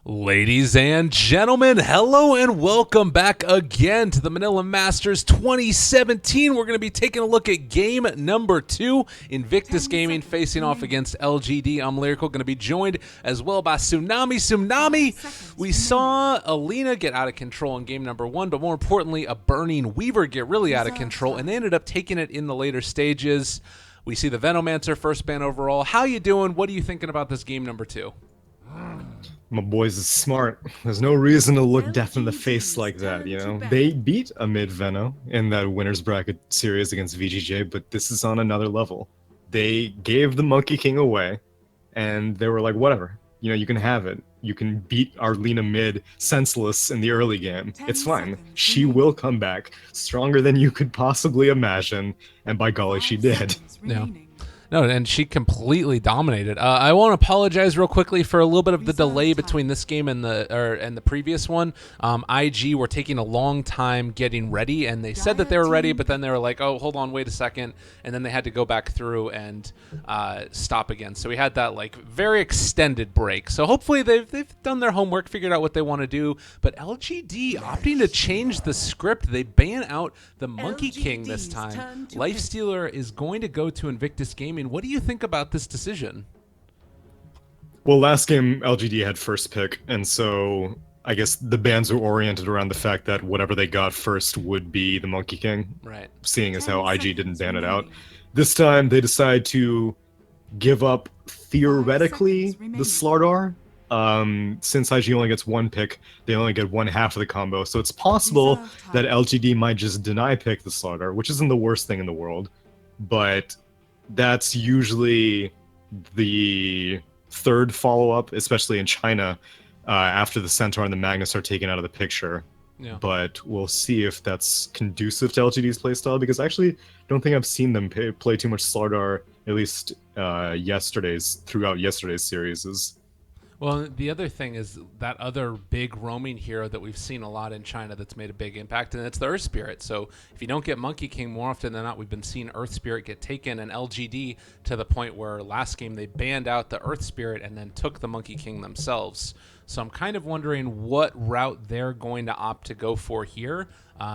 Ladies and gentlemen, hello and welcome back again to the Manila Masters 2017. We're going to be taking a look at game number 2. Invictus Gaming facing off against LGD. I'm Lyrical, going to be joined as well by Tsunami. Tsunami, we saw Alina get out of control in game number 1, but more importantly, a Burning Weaver get really out of control, and they ended up taking it in the later stages. We see the Venomancer first ban overall. How you doing? What are you thinking about this game number 2? My boys is smart. There's no reason to look death in the face like that, you know? They beat a mid-Veno in that winner's bracket series against VGJ, but this is on another level. They gave the Monkey King away, and they were like, whatever. You know, you can have it. You can beat Arlena mid senseless in the early game. It's fine. She will come back stronger than you could possibly imagine, and by golly, she did. Yeah. No, and she completely dominated. I want to apologize real quickly for a little bit of the delay between this game and the previous one. IG were taking a long time getting ready, and they said that they were ready, but then they were like, "Oh, hold on, wait a second," and then they had to go back through and stop again. So we had that like very extended break. So hopefully they've done their homework, figured out what they want to do. But LGD opting to change the script. They ban out the Monkey King this time. Lifestealer is going to go to Invictus Gaming. What do you think about this decision? Well, last game, LGD had first pick, and so I guess the bans were oriented around the fact that whatever they got first would be the Monkey King, right? Seeing as how IG didn't ban it out. This time, they decide to give up, theoretically, the Slardar. Since IG only gets one pick, they only get one half of the combo, so it's possible that LGD might just deny pick the Slardar, which isn't the worst thing in the world, but that's usually the third follow-up, especially in China, after the Centaur and the Magnus are taken out of the picture. Yeah. But we'll see if that's conducive to LGD's playstyle, because I actually don't think I've seen them play too much Slardar, at least throughout yesterday's series. Well, the other thing is that other big roaming hero that we've seen a lot in China that's made a big impact, and it's the Earth Spirit. So if you don't get Monkey King more often than not, we've been seeing Earth Spirit get taken, and LGD to the point where last game they banned out the Earth Spirit and then took the Monkey King themselves. So I'm kind of wondering what route they're going to opt to go for here.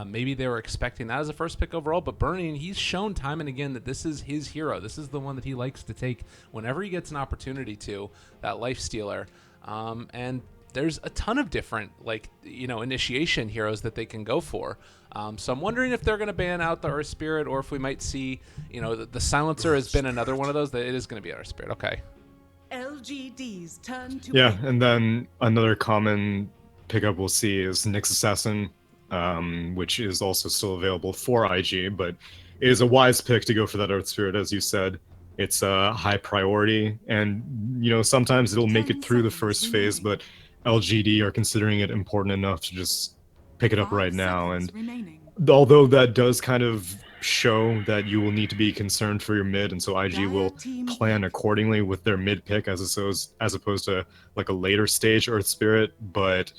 Maybe they were expecting that as a first pick overall, but Burning, he's shown time and again that this is his hero. This is the one that he likes to take whenever he gets an opportunity to, that Lifestealer. And there's a ton of different, initiation heroes that they can go for. So I'm wondering if they're going to ban out the Earth Spirit, or if we might see, the Silencer has been another one of those, that it is going to be Earth Spirit. Okay. LGD's turn to Yeah, and then another common pickup we'll see is Nyx Assassin, which is also still available for IG, but it is a wise pick to go for that Earth Spirit, as you said. It's a high priority, and sometimes it'll make it through the first phase, but LGD are considering it important enough to just pick it up right now. And although that does kind of show that you will need to be concerned for your mid, and so IG will plan accordingly with their mid pick as opposed to like a later stage Earth Spirit, but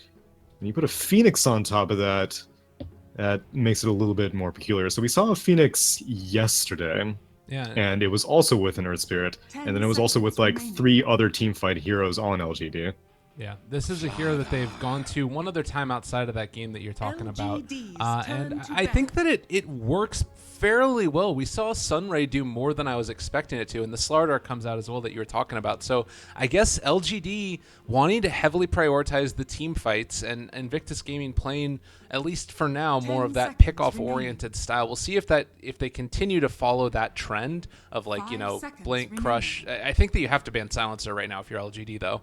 when you put a Phoenix on top of that, that makes it a little bit more peculiar. So we saw a Phoenix yesterday. Yeah. And it was also with an Earth Spirit, and then it was also with like 3 other teamfight heroes on LGD. Yeah, this is a hero that they've gone to one other time outside of that game that you're talking about. And I think that it works fairly well. We saw Sunray do more than I was expecting it to, and the Slardar comes out as well that you were talking about. So I guess LGD wanting to heavily prioritize the team fights, and Invictus Gaming playing, at least for now, more of that pick-off-oriented style. We'll see if they continue to follow that trend of Blink, Crush. I think that you have to ban Silencer right now if you're LGD, though.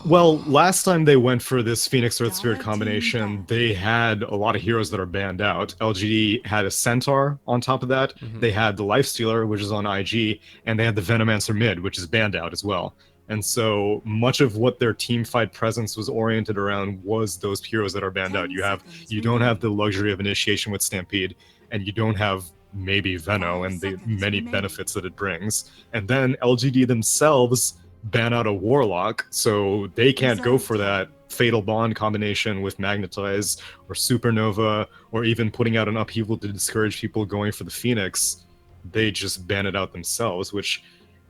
Well, last time they went for this Phoenix Earth Spirit combination, they had a lot of heroes that are banned out. LGD had a Centaur on top of that. Mm-hmm. They had the Lifestealer, which is on IG, and they had the Venomancer mid, which is banned out as well. And so much of what their teamfight presence was oriented around was those heroes that are banned out. You don't have the luxury of initiation with Stampede, and you don't have maybe Veno and the many benefits that it brings. And then LGD themselves ban out a Warlock, so they can't go for that Fatal Bond combination with Magnetize or Supernova, or even putting out an Upheaval to discourage people going for the Phoenix. They just ban it out themselves, which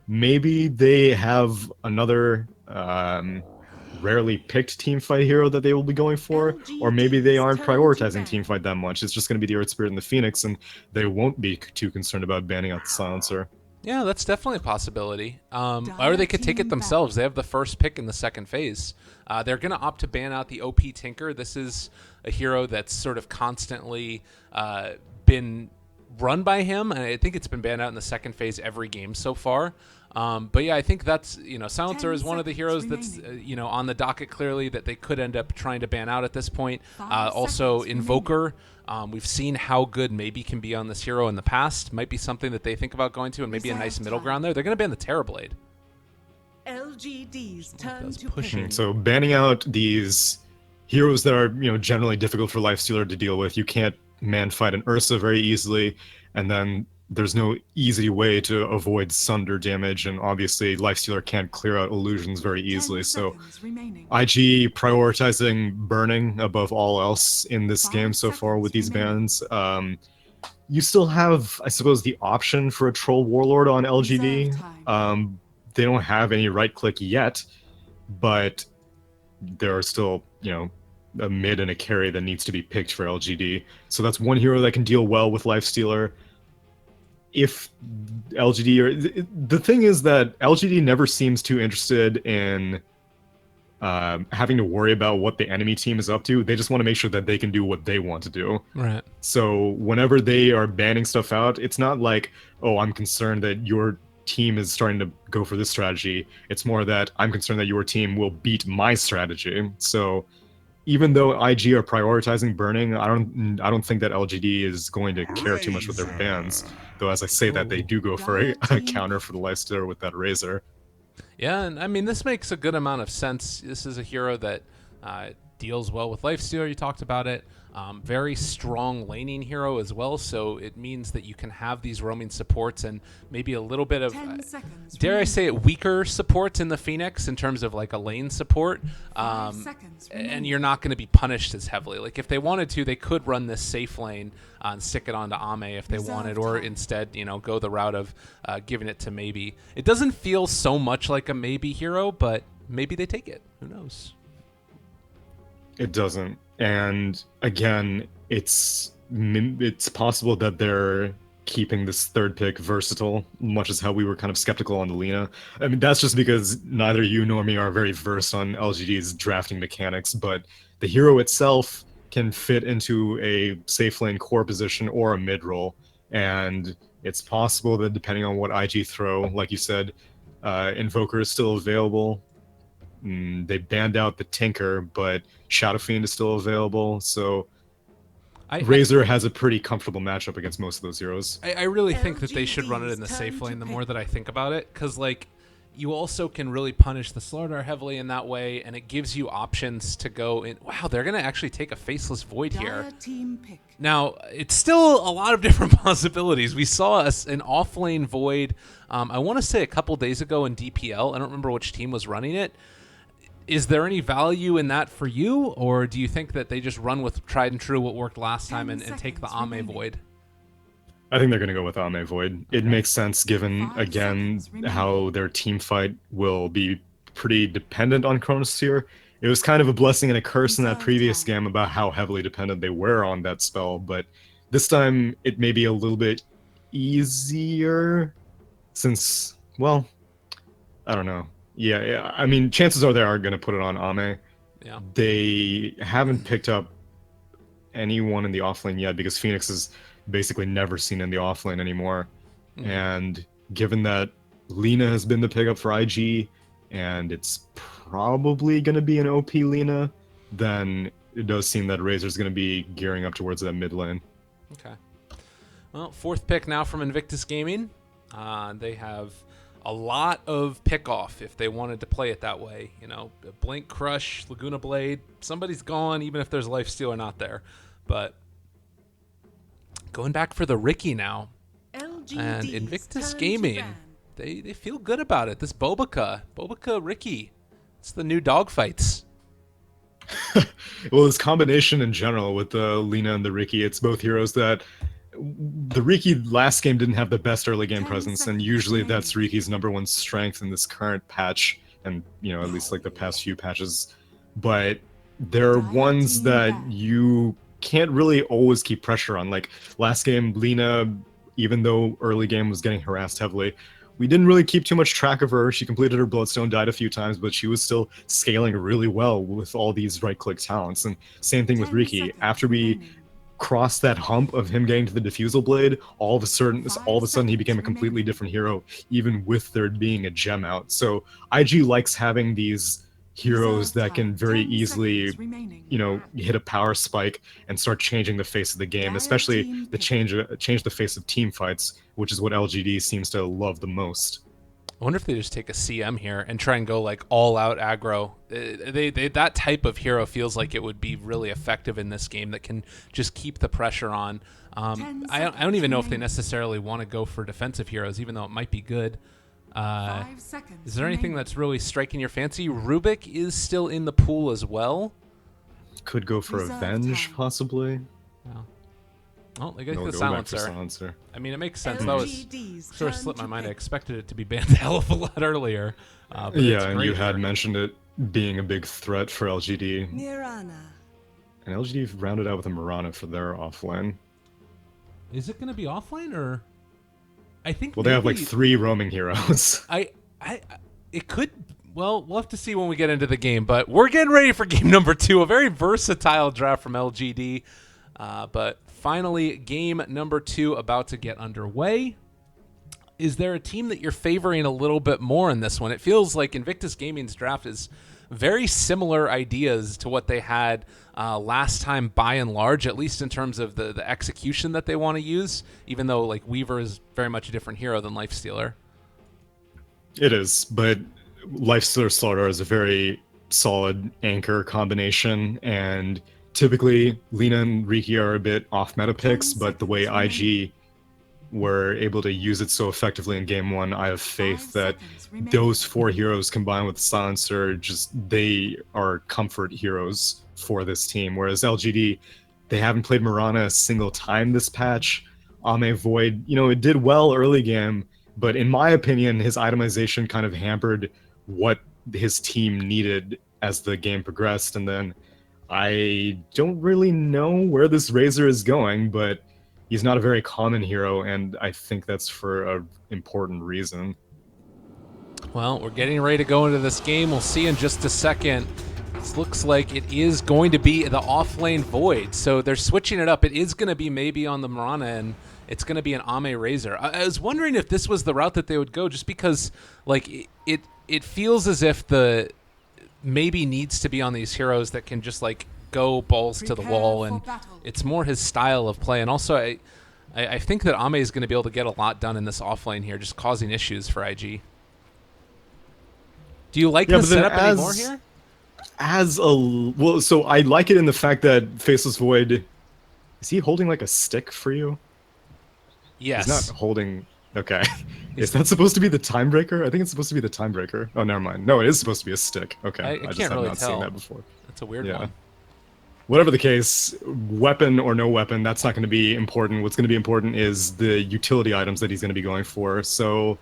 maybe they have another rarely picked team fight hero that they will be going for, or maybe they LGD's aren't turn to prioritizing ban. team fight that much. It's just going to be the Earth Spirit and the Phoenix, and they won't be too concerned about banning out the Silencer. Yeah, that's definitely a possibility. Or they could take it themselves. They have the first pick in the second phase. They're going to opt to ban out the OP Tinker. This is a hero that's sort of constantly been run by him. I think it's been banned out in the second phase every game so far. But yeah, I think that's, Silencer 10 is one of the heroes that's, seconds on the docket clearly that they could end up trying to ban out at this point. 5 Also, seconds Invoker. We've seen how good maybe can be on this hero in the past. Might be something that they think about going to, and maybe a nice middle ground there. They're going to ban the Terrorblade. LGD's turn that's to pushing. pick. So banning out these heroes that are generally difficult for Lifestealer to deal with. You can't man fight an Ursa very easily, and then there's no easy way to avoid Sunder damage, and obviously Lifestealer can't clear out illusions very 10 easily. So seconds remaining. IG prioritizing burning above all else in this 5 game so far with these remaining. bans. You still have, I suppose, the option for a Troll Warlord on LGD. Reserve time. They don't have any right click yet, but there are still, a mid and a carry that needs to be picked for LGD. So that's one hero that can deal well with Lifestealer. If LGD, the thing is that LGD never seems too interested in having to worry about what the enemy team is up to. They just want to make sure that they can do what they want to do. Right. So whenever they are banning stuff out, it's not like, oh, I'm concerned that your team is starting to go for this strategy. It's more that I'm concerned that your team will beat my strategy. So even though IG are prioritizing burning, I don't think that LGD is going to care too much with their bans. Though as I say that, they do go for a counter for the Lifestealer with that Razor. Yeah, and I mean, this makes a good amount of sense. This is a hero that deals well with Lifestealer. You talked about it. Very strong laning hero as well, so it means that you can have these roaming supports and maybe a little bit of, 10 seconds dare I remaining. say it, weaker supports in the Phoenix in terms of like a lane support. 5 seconds And remaining. you're not going to be punished as heavily. Like if they wanted to, they could run this safe lane and stick it onto Ame if they Reserve wanted, or time. instead, go the route of giving it to Maybe. It doesn't feel so much like a Maybe hero, but maybe they take it. Who knows? It doesn't. And again, it's possible that they're keeping this third pick versatile, much as how we were kind of skeptical on the Lina. I mean, that's just because neither you nor me are very versed on LGD's drafting mechanics, but the hero itself can fit into a safe lane core position or a mid role. And it's possible that depending on what IG throw, like you said, Invoker is still available. They banned out the Tinker, but Shadow Fiend is still available, so Razor has a pretty comfortable matchup against most of those heroes. I really think that they should run it in the LGD's safe turn lane to the more pick. that I think about it, because like you also can really punish the Slardar heavily in that way, and it gives you options to go in. Wow, they're going to actually take a Faceless Void here. Dire team pick. Now, it's still a lot of different possibilities. We saw an off-lane Void, I want to say a couple days ago in DPL. I don't remember which team was running it. Is there any value in that for you, or do you think that they just run with tried and true what worked last time 10 and take the seconds Ame remaining. Void? I think they're going to go with Ame Void. It makes sense given, 5 again, seconds remaining. how their team fight will be pretty dependent on Chronosphere. It was kind of a blessing and a curse in that Reserve previous time. game about how heavily dependent they were on that spell, but this time it may be a little bit easier since, well, I don't know. Yeah, I mean, chances are they are going to put it on Ame. Yeah. They haven't picked up anyone in the offlane yet because Phoenix is basically never seen in the offlane anymore. And given that Lina has been the pickup for IG, and it's probably going to be an OP Lina, then it does seem that Razor's going to be gearing up towards that mid lane. Okay. Well, fourth pick now from Invictus Gaming. They have a lot of pick-off if they wanted to play it that way. Blink Crush, Laguna Blade, somebody's gone even if there's Lifestealer not there. But going back for the Ricky now. LGD's And Invictus turn to Gaming, ban. they feel good about it. This Bobica Ricky, it's the new dogfights. Well, this combination in general with the Lina and the Ricky, it's both heroes that the Riki last game didn't have the best early game 10 presence, and seconds usually remaining. that's Riki's number one strength in this current patch, and at least like the past few patches. But there are ones team that back. you can't really always keep pressure on. Like last game, Lena, even though early game was getting harassed heavily, we didn't really keep too much track of her. She completed her Bloodstone, died a few times, but she was still scaling really well with all these right-click talents. And same thing with 10 Riki. seconds After we remaining. crossed that hump of him getting to the diffusal blade, all of a sudden he 5 became a seconds completely remaining. different hero, even with there being a gem out. So IG likes having these heroes Reserve that can time, very 10 easily, seconds remaining. hit a power spike and start changing the face of the game, Dire especially team the pick. change the face of team fights, which is what LGD seems to love the most. I wonder if they just take a CM here and try and go like all out aggro. They that type of hero feels like it would be really effective in this game that can just keep the pressure on. 10 I don't seconds even know if they remaining. necessarily want to go for defensive heroes, even though it might be good. 5 seconds. Is there anything remaining. that's really striking your fancy? Rubik is still in the pool as well. Could go for Reserve Avenge, time. possibly. Oh, they got No, the go back for silencer. silencer. I mean, it makes sense. That was LGD's sort of turn slipped my to mind. I pick. expected it to be banned a hell of a lot earlier. But it's Yeah, and you great had here. mentioned it being a big threat for LGD. Mirana. And LGD rounded out with a Mirana for their offlane. Is it going to be offline or? I think. Well, they have like maybe- 3 roaming heroes. It could. Well, we'll have to see when we get into the game. But we're getting ready for game number 2. A very versatile draft from LGD. But finally, game number 2 about to get underway. Is there a team that you're favoring a little bit more in this one? It feels like Invictus Gaming's draft is very similar ideas to what they had last time by and large, at least in terms of the execution that they want to use, even though like Weaver is very much a different hero than Lifestealer. It is, but Lifestealer Slaughter is a very solid anchor combination, and typically Lena and Riki are a bit off meta picks, but the way IG were able to use it so effectively in game 1, I have faith 5 that seconds remaining. those 4 heroes combined with Silencer, they are comfort heroes for this team. Whereas LGD, they haven't played Mirana a single time this patch. Ame Void, it did well early game, but in my opinion, his itemization kind of hampered what his team needed as the game progressed. And then I don't really know where this Razor is going, but he's not a very common hero, and I think that's for an important reason. Well, we're getting ready to go into this game. We'll see in just a second. This looks like it is going to be the off-lane Void. So they're switching it up. It is going to be maybe on the Mirana, and it's going to be an Ame Razor. I was wondering if this was the route that they would go, just because like it feels as if the maybe needs to be on these heroes that can just like go balls to the Prepare wall, for and battle. it's more his style of play. And also, I think that Ame is going to be able to get a lot done in this offlane here, just causing issues for IG. Do you like Yeah, this but then setup anymore here? So I like it in the fact that Faceless Void, is he holding like a stick for you? Yes. He's not holding. Okay. Is that supposed to be the timebreaker? I think it's supposed to be the timebreaker. Oh, never mind. No, it is supposed to be a stick. Okay. I just can't have really not tell. seen that before. That's a weird Yeah. one. Whatever the case, weapon or no weapon, that's not going to be important. What's going to be important is the utility items that he's going to be going for. So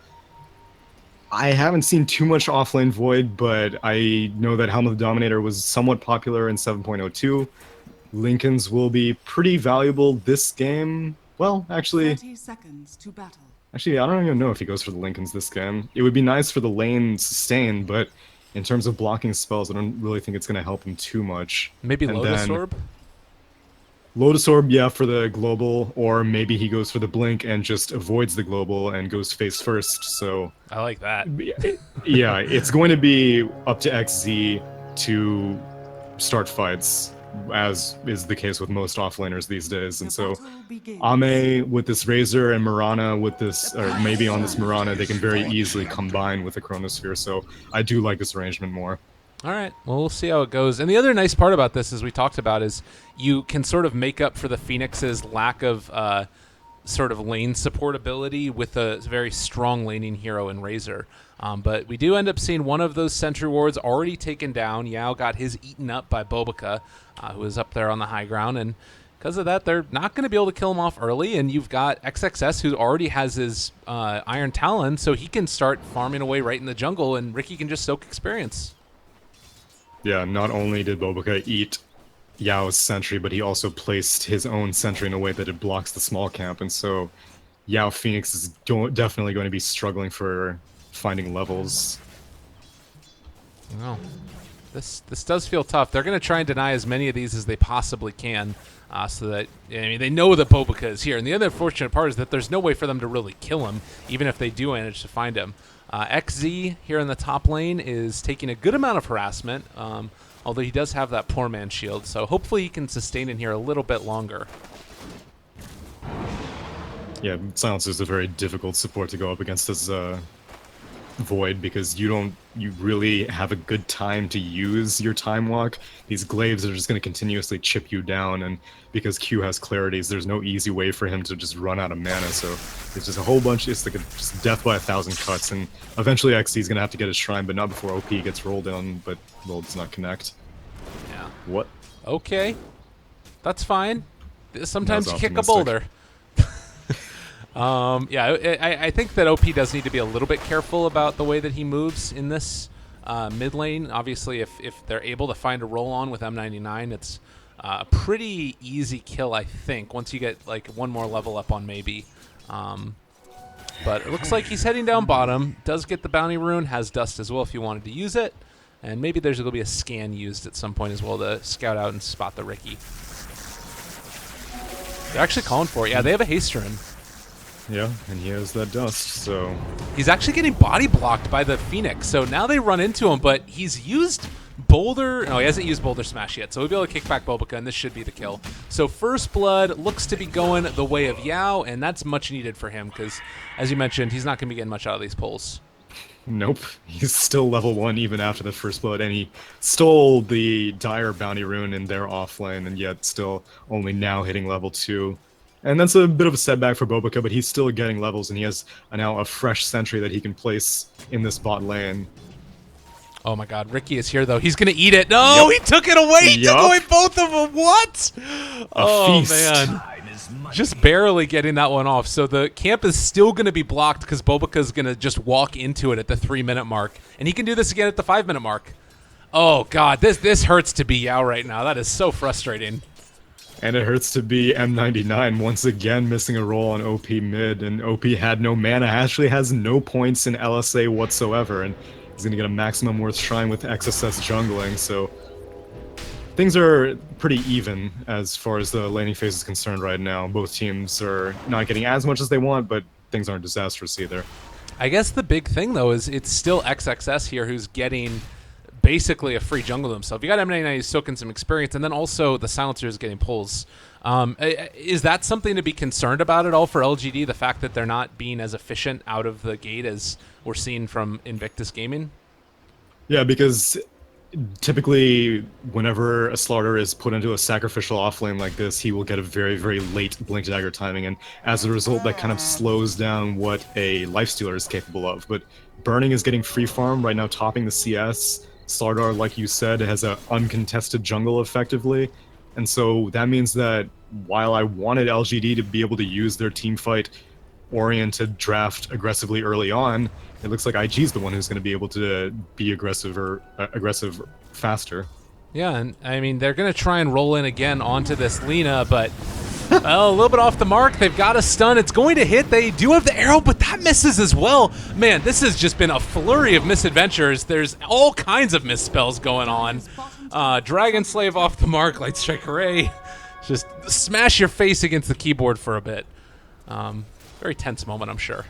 I haven't seen too much offlane Void, but I know that Helm of the Dominator was somewhat popular in 7.02. Lincolns will be pretty valuable this game. Well, actually, 30 seconds to battle. I don't even know if he goes for the Lincolns this game. It would be nice for the lane sustain, but in terms of blocking spells, I don't really think it's going to help him too much. Maybe And Lotus then Orb? Lotus Orb, yeah, for the global, or maybe he goes for the blink and just avoids the global and goes face first. So I like that. yeah, it's going to be up to XZ to start fights, as is the case with most offlaners these days. And The so battle begins. Ame with this Razor and Mirana with this, or maybe on this Mirana, they can very easily combine with the Chronosphere. So I do like this arrangement more. All right. Well, we'll see how it goes. And the other nice part about this, as we talked about, is you can sort of make up for the Phoenix's lack of sort of lane support ability with a very strong laning hero in Razor. But we do end up seeing one of those sentry wards already taken down. Yao got his eaten up by Bobica, who is up there on the high ground. And because of that, they're not going to be able to kill him off early, and you've got XXS who already has his Iron Talon, so he can start farming away right in the jungle, and Ricky can just soak experience. Yeah, not only did Bobica eat Yao's sentry, but he also placed his own sentry in a way that it blocks the small camp, and so Yao Phoenix is definitely going to be struggling for finding levels. Well, this does feel tough. They're going to try and deny as many of these as they possibly can, so that, I mean, they know that Bobica is here. And the other unfortunate part is that there's no way for them to really kill him, even if they do manage to find him. XZ here in the top lane is taking a good amount of harassment, although he does have that poor man shield, so hopefully he can sustain in here a little bit longer. Yeah, Silencer is a very difficult support to go up against as Void, because you really have a good time to use your time walk. These glaives are just going to continuously chip you down, and because Q has clarities, there's no easy way for him to just run out of mana, so it's just a whole bunch, it's like just death by 1,000 cuts, and eventually XC is going to have to get his shrine, but not before OP gets rolled in, but roll does not connect. Yeah. What? Okay. That's fine. Sometimes you That was kick a optimistic. boulder. Yeah, I think that OP does need to be a little bit careful about the way that he moves in this mid lane. Obviously, if they're able to find a roll on with M99, it's a pretty easy kill, I think, once you get like one more level up on maybe. But it looks like he's heading down bottom. Does get the bounty rune, has dust as well if you wanted to use it. And maybe there's going to be a scan used at some point as well to scout out and spot the Ricky. They're actually calling for it. Yeah, they have a haste rune. Yeah, and he has that dust, so... He's actually getting body blocked by the Phoenix, so now they run into him, but he's used Boulder... No, he hasn't used Boulder Smash yet, so we'll be able to kick back Bobica, and this should be the kill. So First Blood looks to be going the way of Yao, and that's much needed for him, because, as you mentioned, he's not going to be getting much out of these pulls. Nope, he's still level 1 even after the First Blood, and he stole the Dire Bounty Rune in their offlane, and yet still only now hitting level 2. And that's a bit of a setback for Bobica, but he's still getting levels, and he has now a fresh sentry that he can place in this bot lane. Oh my god, Ricky is here, though. He's going to eat it. No, Yep. he took it away! He took Yup. away both of them! What? Oh, feast. man. Just barely getting that one off. So the camp is still going to be blocked because Bobica's going to just walk into it at the 3-minute mark. And he can do this again at the 5-minute mark. Oh, God, this hurts to be Yao right now. That is so frustrating. And it hurts to be M99 once again missing a roll on OP mid, and OP had no mana, actually has no points in LSA whatsoever, and he's going to get a maximum worth shrine with XSS jungling, so things are pretty even as far as the laning phase is concerned right now. Both teams are not getting as much as they want, but things aren't disastrous either. I guess the big thing, though, is it's still XXS here who's getting basically a free jungle himself. You got M99 who's soaking some experience, and then also the Silencer is getting pulls. Is that something to be concerned about at all for LGD, the fact that they're not being as efficient out of the gate as we're seeing from Invictus Gaming? Yeah, because typically whenever a Slaughter is put into a sacrificial offlane like this, he will get a very, very late Blink Dagger timing, and as a result that kind of slows down what a Lifestealer is capable of. But Burning is getting free farm right now, topping the CS. Slardar, like you said, has an uncontested jungle effectively, and so that means that while I wanted LGD to be able to use their teamfight oriented draft aggressively early on, it looks like IG is the one who's going to be able to be aggressive faster. Yeah, and I mean, they're going to try and roll in again onto this Lina, but well, a little bit off the mark. They've got a stun. It's going to hit. They do have the arrow, but that misses as well. Man, this has just been a flurry of misadventures. There's all kinds of misspells going on. Dragon Slave off the mark. Light Strike Array. Just smash your face against the keyboard for a bit. Very tense moment, I'm sure.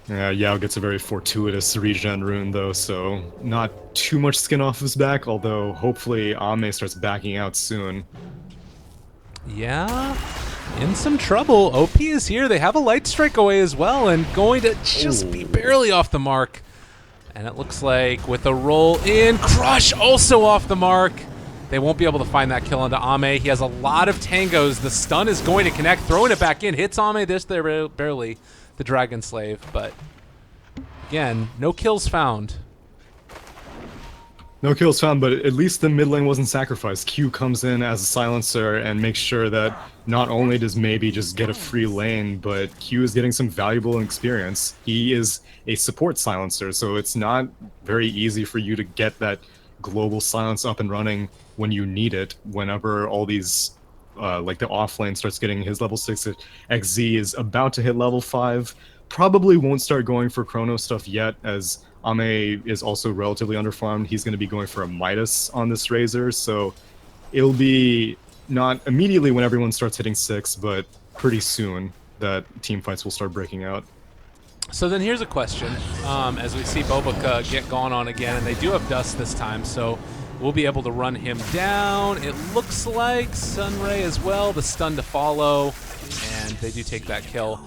Yeah, Yao gets a very fortuitous regen rune though, so not too much skin off his back, although hopefully Ame starts backing out soon. Yeah, in some trouble. OP is here. They have a Light Strike away as well, and going to just be barely off the mark. And it looks like with a roll in, Crush also off the mark. They won't be able to find that kill onto Ame. He has a lot of tangos. The stun is going to connect, throwing it back in. Hits Ame this there barely, the Dragon Slave. But again, no kills found. No kills found, but at least the mid lane wasn't sacrificed. Q comes in as a silencer and makes sure that not only does maybe just get a free lane, but Q is getting some valuable experience. He is a support silencer, so it's not very easy for you to get that global silence up and running when you need it, whenever all these like the off lane starts getting his level 6. XZ is about to hit level 5. Probably won't start going for chrono stuff yet, as Ame is also relatively underfarmed. He's going to be going for a Midas on this Razor, so it'll be not immediately when everyone starts hitting 6, but pretty soon that team fights will start breaking out. So then here's a question. As we see Bobica get gone on again, and they do have Dust this time, so we'll be able to run him down. It looks like Sunray as well, the stun to follow, and they do take that kill.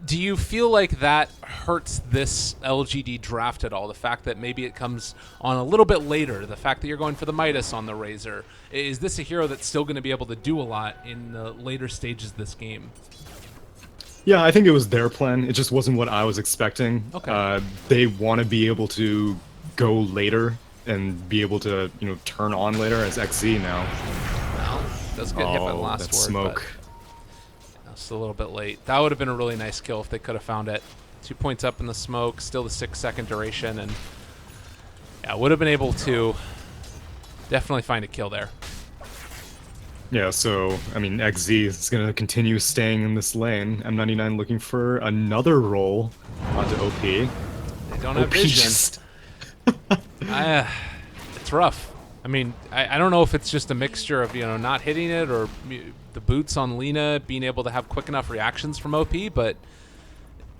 Do you feel like that hurts this LGD draft at all? The fact that maybe it comes on a little bit later, the fact that you're going for the Midas on the Razor. Is this a hero that's still going to be able to do a lot in the later stages of this game? Yeah, I think it was their plan. It just wasn't what I was expecting. Okay. They want to be able to go later and be able to, you know, turn on later as XZ now. Well, does get hit by the last that word, smoke. It's a little bit late. That would have been a really nice kill if they could have found it. 2 points up in the smoke, still the 6-second duration, and yeah, would have been able to definitely find a kill there. Yeah, so, I mean, XZ is going to continue staying in this lane. M99 looking for another roll onto OP. They don't have vision. Just... It's rough. I mean, I don't know if it's just a mixture of, you know, not hitting it or the boots on Lina being able to have quick enough reactions from OP, but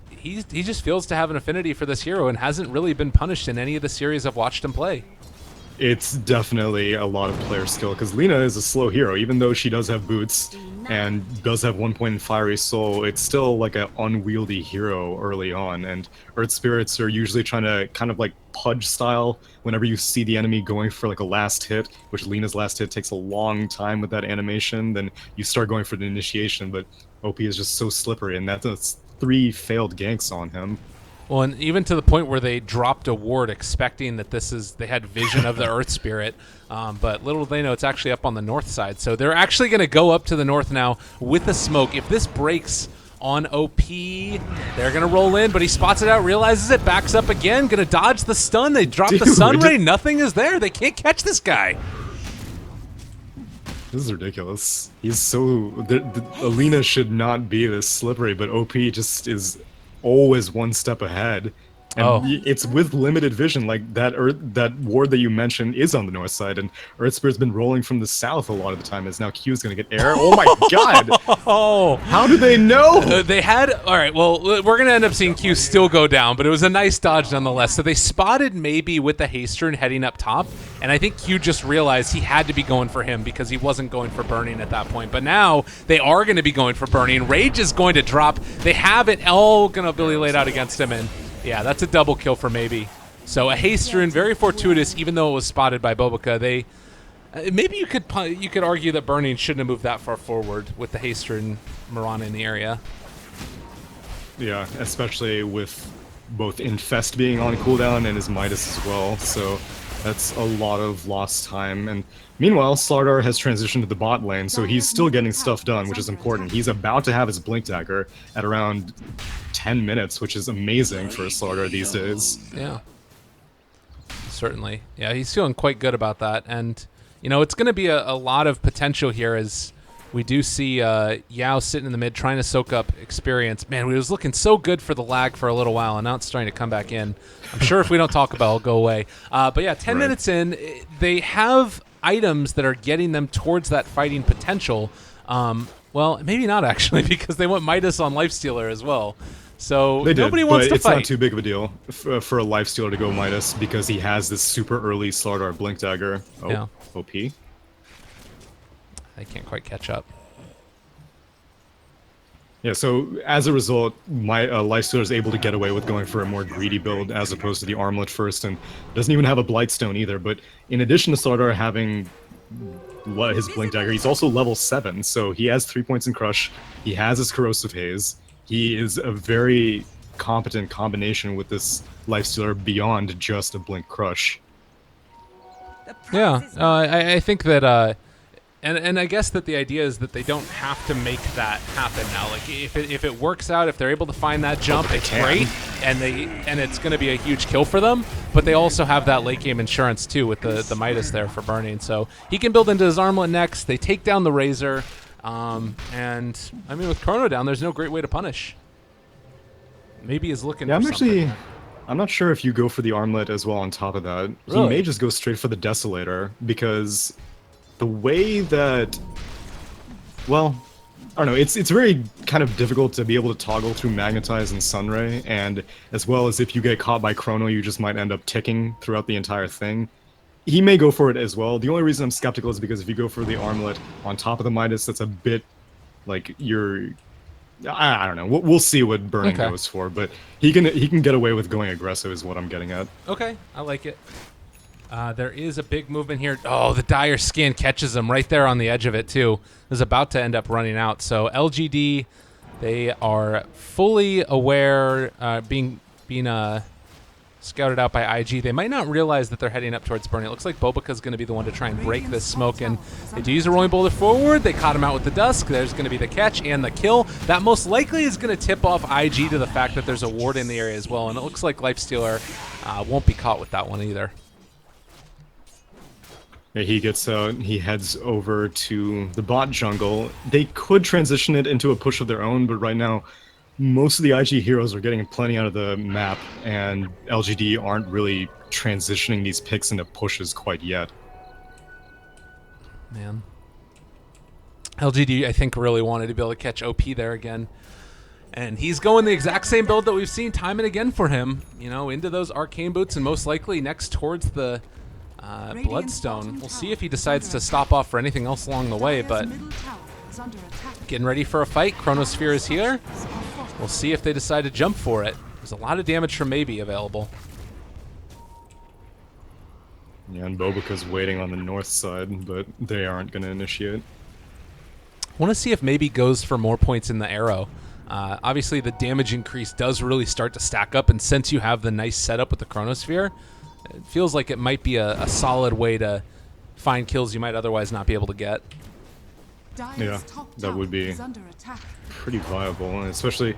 he just feels to have an affinity for this hero and hasn't really been punished in any of the series I've watched him play. It's definitely a lot of player skill, because Lina is a slow hero. Even though she does have boots and does have 1 point in Fiery Soul, it's still like an unwieldy hero early on, and Earth Spirits are usually trying to kind of like Pudge style whenever you see the enemy going for like a last hit, which Lina's last hit takes a long time with that animation, then you start going for the initiation, but OP is just so slippery, and that's 3 failed ganks on him. Well, and even to the point where they dropped a ward expecting that they had vision of the Earth Spirit, but little they know it's actually up on the north side. So they're actually going to go up to the north now with the smoke. If this breaks on OP, they're going to roll in, but he spots it out, realizes it, backs up again, going to dodge the stun. They drop the Sun Ray. Nothing is there. They can't catch this guy. This is ridiculous. He's so... Alina should not be this slippery, but OP just is always one step ahead. And it's with limited vision, like that ward that you mentioned is on the north side, and Earth Spirit's been rolling from the south a lot of the time, as now Q's gonna get air. Oh my god! Oh, how do they know? They had... Alright, well, we're gonna end up seeing Q still go down, but it was a nice dodge nonetheless. So they spotted maybe with the Haster and heading up top, and I think Q just realized he had to be going for him because he wasn't going for Burning at that point. But now they are gonna be going for Burning. Rage is going to drop. They have it all gonna be laid out against him, and yeah, that's a double kill for maybe. So a Haster, very fortuitous, even though it was spotted by Bobica. They maybe you could argue that Burning shouldn't have moved that far forward with the Haster and Mirana in the area. Yeah, especially with both Infest being on cooldown and his Midas as well. So that's a lot of lost time. And meanwhile, Slardar has transitioned to the bot lane, so he's still getting stuff done, which is important. He's about to have his Blink Dagger at around 10 minutes, which is amazing for Slardar these days. Yeah, certainly. Yeah, he's feeling quite good about that. And, you know, it's going to be a lot of potential here as we do see Yao sitting in the mid trying to soak up experience. Man, we was looking so good for the lag for a little while, and now it's starting to come back in. I'm sure if we don't talk about it, it'll go away. But yeah, 10 minutes in, they have items that are getting them towards that fighting potential. Well, maybe not actually, because they went Midas on Lifestealer as well. So nobody wants to fight. It's not too big of a deal for a Lifestealer to go Midas because he has this super early Slardar Blink Dagger. Oh, yeah. OP. They can't quite catch up. Yeah, so as a result, my Lifestealer is able to get away with going for a more greedy build as opposed to the Armlet first, and doesn't even have a Blightstone either. But in addition to Slardar having his Blink Dagger, he's also level 7, so he has 3 points in Crush, he has his Corrosive Haze, he is a very competent combination with this Lifestealer beyond just a Blink Crush. Yeah, I think that, and I guess that the idea is that they don't have to make that happen now. Like if it works out, if they're able to find that jump, it's great, and it's going to be a huge kill for them. But they also have that late game insurance too with the Midas there for burning, so he can build into his armlet next. They take down the Razor, and I mean with Chrono down, there's no great way to punish. Maybe he's looking. Yeah, for I'm not sure if you go for the armlet as well on top of that. Really? He may just go straight for the Desolator, because the way that, well, I don't know, it's very kind of difficult to be able to toggle through Magnetize and Sunray, and as well as if you get caught by Chrono, you just might end up ticking throughout the entire thing. He may go for it as well. The only reason I'm skeptical is because if you go for the armlet on top of the Midas, that's a bit like you're... I don't know. We'll see what Burning goes for, but he can get away with going aggressive is what I'm getting at. Okay, I like it. There is a big movement here. Oh, the Dire Skin catches him right there on the edge of it too. Is about to end up running out. So LGD, they are fully aware, being scouted out by IG. They might not realize that they're heading up towards burning. It looks like Bobica's going to be the one to try and break this smoke, and they do use a rolling boulder forward. They caught him out with the Dusk. There's going to be the catch and the kill. That most likely is going to tip off IG to the fact that there's a ward in the area as well, and it looks like Lifestealer won't be caught with that one either. Yeah, he heads over to the bot jungle. They could transition it into a push of their own, but right now most of the IG heroes are getting plenty out of the map, and LGD aren't really transitioning these picks into pushes quite yet. Man. LGD, I think, really wanted to be able to catch OP there again. And he's going the exact same build that we've seen time and again for him. You know, into those Arcane Boots, and most likely next towards the Bloodstone. We'll see if he decides to stop off for anything else along the way, but getting ready for a fight. Chronosphere is here. We'll see if they decide to jump for it. There's a lot of damage from Maybe available. Yeah, and Bobica's waiting on the north side, but they aren't going to initiate. I want to see if Maybe goes for more points in the arrow. Obviously, the damage increase does really start to stack up, and since you have the nice setup with the Chronosphere, it feels like it might be a solid way to find kills you might otherwise not be able to get. Yeah, that would be pretty viable, especially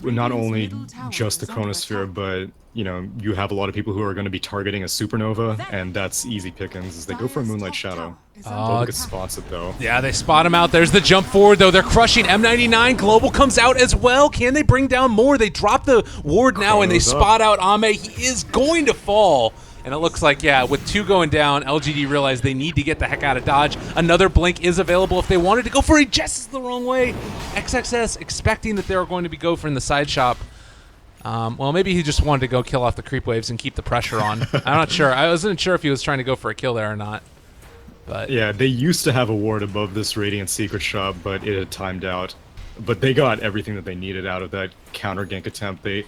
with not only just the Chronosphere, but, you know, you have a lot of people who are going to be targeting a Supernova, and that's easy pickings as they go for a Moonlight Shadow. Bobica spots it, though. Yeah, they spot him out. There's the jump forward, though. They're crushing M99. Global comes out as well. Can they bring down more? They drop the ward now, and they spot out Ame. He is going to fall. And it looks like, yeah, with two going down, LGD realized they need to get the heck out of Dodge. Another blink is available if they wanted to go for it. Just the wrong way. XXS expecting that they were going to be go for in the side shop. Well, maybe he just wanted to go kill off the creep waves and keep the pressure on. I'm not sure. I wasn't sure if he was trying to go for a kill there or not. But yeah, they used to have a ward above this Radiant Secret Shop, but it had timed out. But they got everything that they needed out of that counter gank attempt. They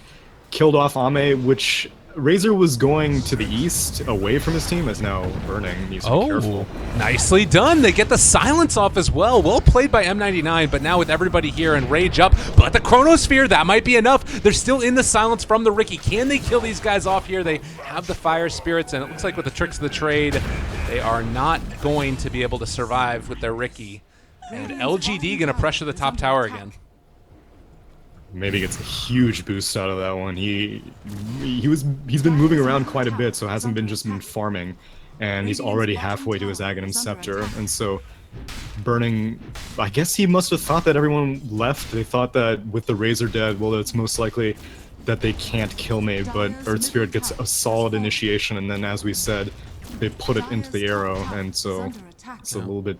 killed off Ame, which Razor was going to the east away from his team, as now Burning needs to be careful. Nicely done. They get the silence off as well. Well played by M99, but now with everybody here and Rage up, but the Chronosphere, that might be enough. They're still in the silence from the Riki. Can they kill these guys off here? They have the Fire Spirits, and it looks like with the tricks of the trade, they are not going to be able to survive with their Riki. And LGD going to pressure the top tower again. Maybe gets a huge boost out of that one. He's been moving around quite a bit, so hasn't been just been farming, and he's already halfway to his Aghanim Scepter, and so Burning, I guess he must have thought that everyone left. They thought that with the Razor dead, well, it's most likely that they can't kill me, but Earth Spirit gets a solid initiation, and then, as we said, they put it into the arrow, and so it's a little bit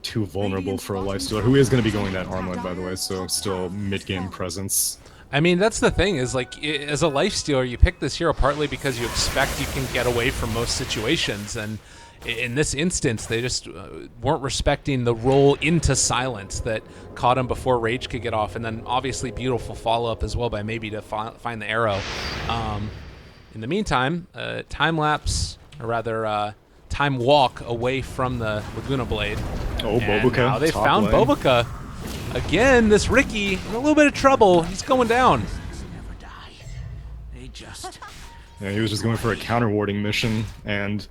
too vulnerable for a Lifestealer, who is going to be going that armlet, by the way, so still mid-game presence. I mean, that's the thing, is like, as a Lifestealer, you pick this hero partly because you expect you can get away from most situations, and in this instance, they just weren't respecting the roll into silence that caught him before Rage could get off, and then obviously beautiful follow-up as well by Maybe to find the arrow. In the meantime, time-lapse, or rather, time walk away from the Laguna Blade. Oh, and Bobica. now they found Bobica. Again, this Riki in a little bit of trouble. He's going down. Yeah, he was just going for a counter warding mission, and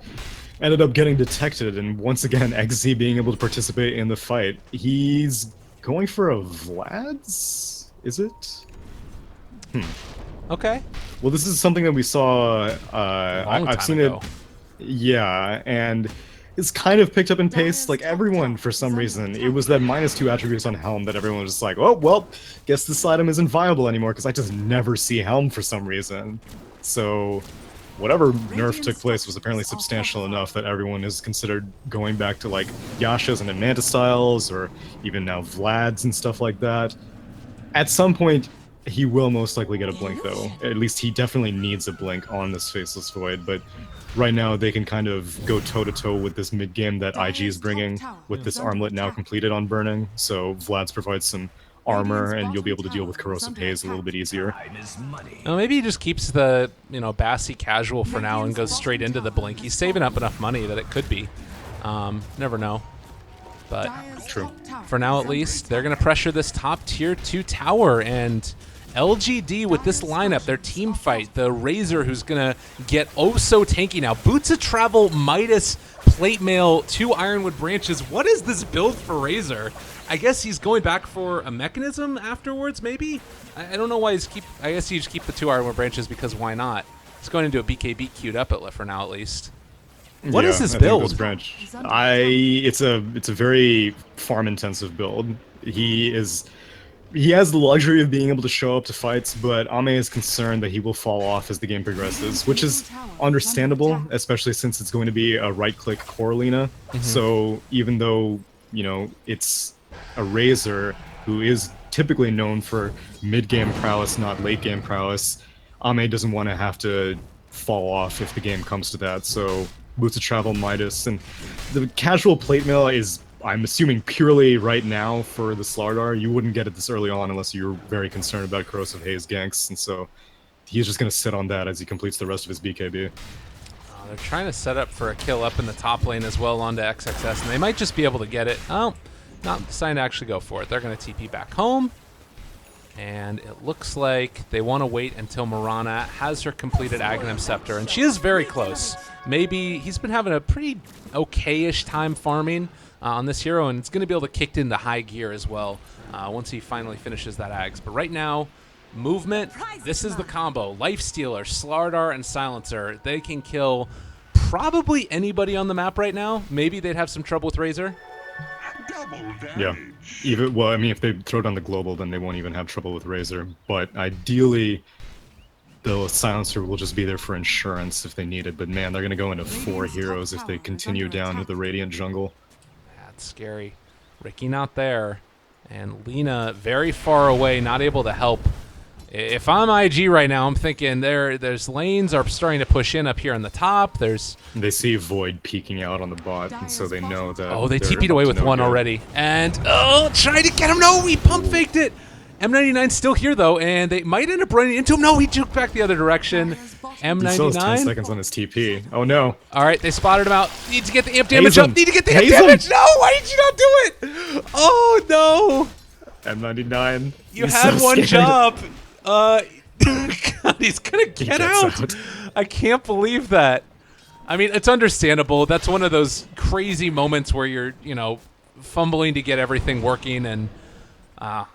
ended up getting detected, and once again, XZ being able to participate in the fight. He's going for a Vlad's? Is it? Okay. Well, this is something that we saw. Long I've time seen ago. it. Yeah, and it's kind of picked up in pace. Like everyone, for some reason, it was that -2 attributes on Helm that everyone was just like, oh well, guess this item isn't viable anymore because I just never see Helm for some reason. So whatever nerf took place was apparently substantial enough that everyone is considered going back to like Yasha's and Manta styles, or even now Vlad's and stuff like that. At some point, he will most likely get a blink, though. At least he definitely needs a blink on this Faceless Void, but right now they can kind of go toe-to-toe with this mid-game that IG is bringing, with this armlet now completed on Burning, so Vlad's provides some armor, and you'll be able to deal with Corrosive Haze a little bit easier. Well, maybe he just keeps the, Bassy casual for now and goes straight into the blink. He's saving up enough money that it could be. Never know. But True. for now, at least, they're going to pressure this top tier 2 tower, and LGD with this lineup, their team fight, the Razor who's going to get oh so tanky now. Boots of Travel, Midas, Plate Mail, 2 Ironwood Branches. What is this build for Razor? I guess he's going back for a mechanism afterwards, maybe? I don't know why I guess you just keep the 2 Ironwood Branches because why not? He's going into a BKB queued up for now at least. What is his I think build? those it's a very farm intensive build. He has the luxury of being able to show up to fights, but Ame is concerned that he will fall off as the game progresses, which is understandable, especially since it's going to be a right-click core Lina. So even though, it's a Razor who is typically known for mid-game prowess, not late-game prowess, Ame doesn't want to have to fall off if the game comes to that, so Boots of Travel, Midas, and the casual plate mail is, I'm assuming, purely right now for the Slardar. You wouldn't get it this early on unless you're very concerned about Corrosive Haze ganks, and so he's just going to sit on that as he completes the rest of his BKB. They're trying to set up for a kill up in the top lane as well onto XXS, and they might just be able to get it. Oh, not deciding to actually go for it. They're going to TP back home. And it looks like they want to wait until Mirana has her completed Aghanim Scepter, and she is very close. Maybe he's been having a pretty okay-ish time farming on this hero, and it's going to be able to kick into high gear as well once he finally finishes that Ags. But right now, movement, this is the combo. Lifestealer, Slardar, and Silencer. They can kill probably anybody on the map right now. Maybe they'd have some trouble with Razor. Yeah. If they throw down the global, then they won't even have trouble with Razor. But ideally, the Silencer will just be there for insurance if they need it. But man, they're going to go into 4 heroes if they continue down to the Radiant jungle. That's scary. Ricky not there. And Lina very far away, not able to help. If I'm IG right now, I'm thinking there's lanes are starting to push in up here on the top. They see Void peeking out on the bot, and so they know that. Oh, they they're TP'd away up to with no one good. already. And, trying to get him. No, he pump faked it. M99's still here, though, and they might end up running into him. No, he juked back the other direction. He still has 10 M99. seconds on his TP. Oh no. All right, they spotted him out. Need to get the amp damage Haze up. him. Need to get the amp Haze him. damage. No, why did you not do it? Oh, no. M99. You He's had so one scared. job. God, he's gonna get gets out. out. I can't believe that. I mean, it's understandable. That's one of those crazy moments where you're, fumbling to get everything working, and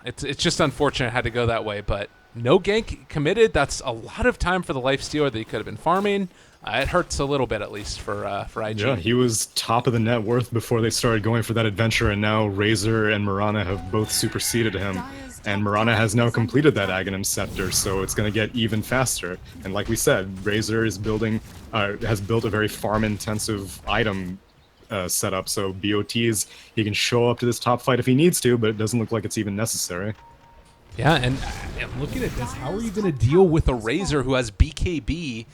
it's just unfortunate it had to go that way. But no gank committed. That's a lot of time for the lifestealer that he could have been farming. It hurts a little bit, at least for IG. Yeah, he was top of the net worth before they started going for that adventure, and now Razor and Mirana have both superseded him. And Mirana has now completed that Aghanim Scepter, so it's going to get even faster. And like we said, Razor is has built a very farm-intensive item setup, so BOTs, he can show up to this top fight if he needs to, but it doesn't look like it's even necessary. Yeah, and looking at this, how are you going to deal with a Razor who has BKB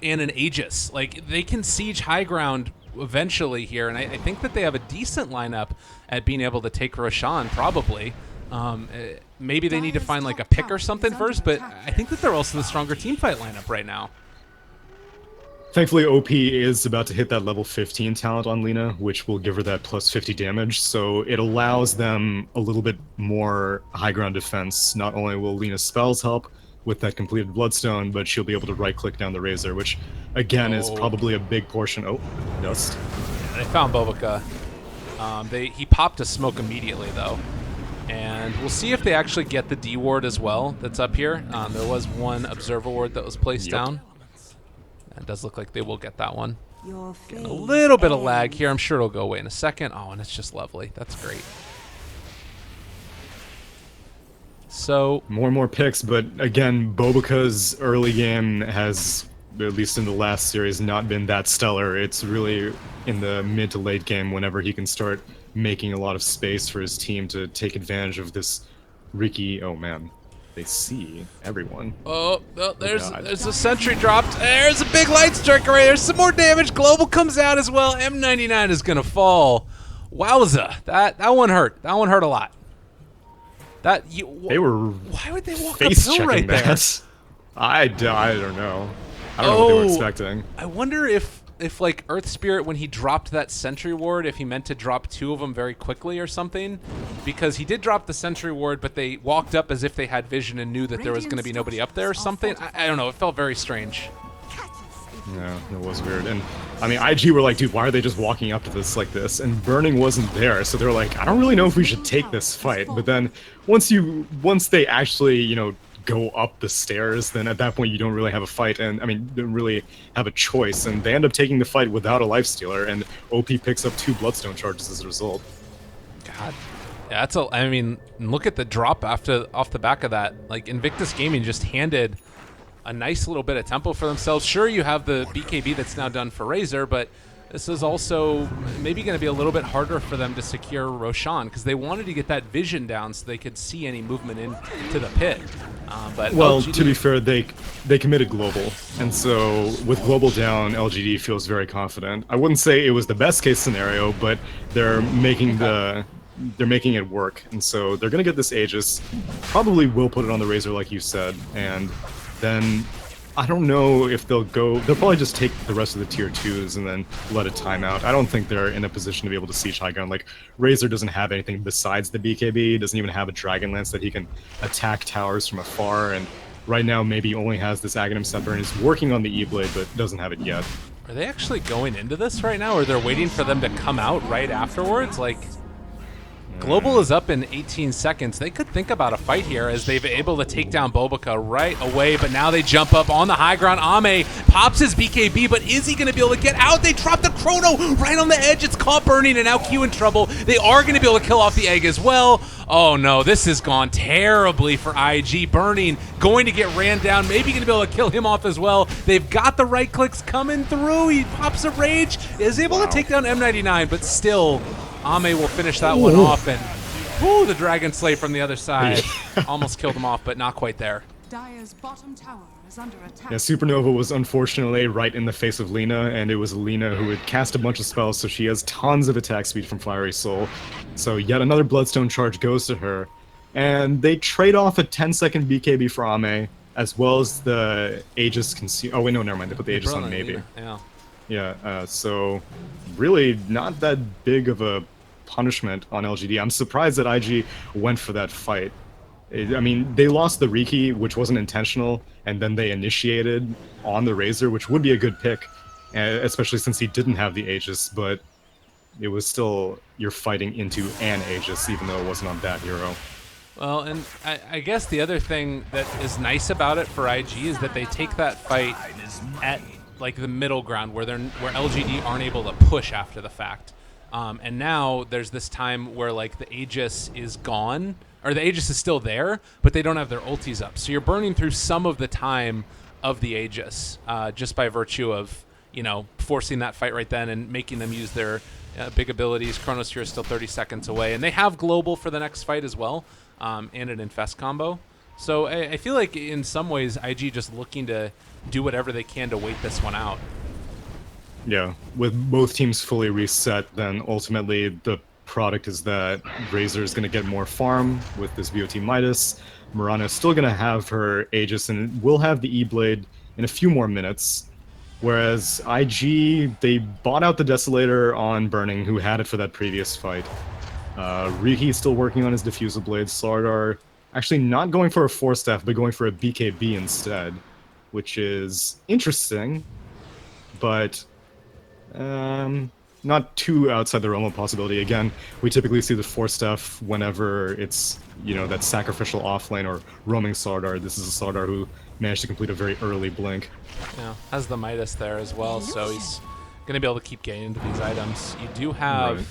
and an Aegis? Like, they can siege high ground eventually here, and I think that they have a decent lineup at being able to take Roshan, probably. Maybe they need to find like a pick or something first, but I think that they're also the stronger teamfight lineup right now. Thankfully, OP is about to hit that level 15 talent on Lina, which will give her that plus 50 damage, so it allows them a little bit more high ground defense. Not only will Lina's spells help, with that completed Bloodstone, but she'll be able to right-click down the Razor, which, again, is probably a big portion. Oh, dust. They found Bobica. He popped a smoke immediately, though. And we'll see if they actually get the D ward as well that's up here. There was one Observer ward that was placed down. It does look like they will get that one. Getting a little bit of lag here. I'm sure it'll go away in a second. Oh, and it's just lovely. That's great. So more and more picks, but again, Bobica's early game has, at least in the last series, not been that stellar. It's really in the mid to late game whenever he can start making a lot of space for his team to take advantage of this Riki. Oh man, they see everyone. Oh, there's a sentry dropped. There's a big light striker right there. Some more damage. Global comes out as well. M99 is gonna fall. Wowza, that one hurt. That one hurt a lot. They were. Why would they walk face uphill right there? that. I don't know. I don't know what they were expecting. I wonder if like Earth Spirit, when he dropped that sentry ward, if he meant to drop 2 of them very quickly or something, because he did drop the sentry ward, but they walked up as if they had vision and knew that there was going to be nobody up there or something. I don't know. It felt very strange. Yeah, it was weird. And I mean, IG were like, dude, why are they just walking up to this like this? And Burning wasn't there, so they're like, I don't really know if we should take this fight. But then once they actually, you know, go up the stairs, then at that point you don't really have a fight, and I mean, don't really have a choice. And they end up taking the fight without a lifestealer, and OP picks up 2 Bloodstone charges as a result. God. Yeah, I mean, look at the drop off the back of that. Like, Invictus Gaming just handed a nice little bit of tempo for themselves. Sure, you have the BKB that's now done for Razor, but this is also maybe going to be a little bit harder for them to secure Roshan, because they wanted to get that vision down so they could see any movement into the pit. But well, LGD, to be fair, they committed global, and so with global down, LGD feels very confident. I wouldn't say it was the best case scenario, but they're making it work, and so they're gonna get this Aegis. Probably will put it on the Razor, like you said, and then I don't know if they'll probably just take the rest of the tier 2s and then let it time out. I don't think they're in a position to be able to siege high ground. Like, Razor doesn't have anything besides the BKB, doesn't even have a Dragonlance that he can attack towers from afar, and right now maybe only has this Aghanim Scepter and is working on the E-Blade, but doesn't have it yet. are they actually going into this right now, or they're waiting for them to come out right afterwards? Like, Global is up in 18 seconds. They could think about a fight here as they've been able to take down Bobica right away, but now they jump up on the high ground. Ame pops his BKB, but is he going to be able to get out? They drop the Chrono right on the edge. It's caught burning, and now Q in trouble. They are going to be able to kill off the egg as well. Oh no, this has gone terribly for IG. Burning, going to get ran down, maybe going to be able to kill him off as well. They've got the right clicks coming through. He pops a Rage, is able to take down M99, but still, Ame will finish that one off, and the Dragon Slay from the other side almost killed him off, but not quite there. Dire's bottom tower is under attack. Yeah, Supernova was unfortunately right in the face of Lina, and it was Lina who had cast a bunch of spells, so she has tons of attack speed from Fiery Soul. So yet another Bloodstone charge goes to her, and they trade off a 10-second BKB for Ame, as well as the Aegis consume. Oh wait, no, never mind. They put the Aegis on maybe. Yeah. Yeah, so really not that big of a punishment on LGD. I'm surprised that IG went for that fight. I mean, they lost the Riki, which wasn't intentional, and then they initiated on the Razor, which would be a good pick, especially since he didn't have the Aegis, but it was still, you're fighting into an Aegis, even though it wasn't on that hero. Well, and I guess the other thing that is nice about it for IG is that they take that fight at like the middle ground where LGD aren't able to push after the fact. And now there's this time where like the Aegis is gone, or the Aegis is still there, but they don't have their ultis up. So you're burning through some of the time of the Aegis just by virtue of, you know, forcing that fight right then and making them use their big abilities. Chronosphere is still 30 seconds away, and they have global for the next fight as well, and an Infest combo. So I feel like in some ways IG just looking to do whatever they can to wait this one out. Yeah, with both teams fully reset, then ultimately the product is that Razor is going to get more farm with this BOT Midas. Mirana is still going to have her Aegis and will have the E-Blade in a few more minutes. Whereas IG, they bought out the Desolator on Burning, who had it for that previous fight. Riki is still working on his Diffusal Blade. Slardar actually not going for a Force Staff, but going for a BKB instead, which is interesting, but not too outside the realm of possibility. Again, we typically see the Force Staff whenever it's, you know, that sacrificial offlane or roaming Slardar. This is a Slardar who managed to complete a very early blink. Yeah, has the Midas there as well, so he's going to be able to keep getting into these items. You do have, Right.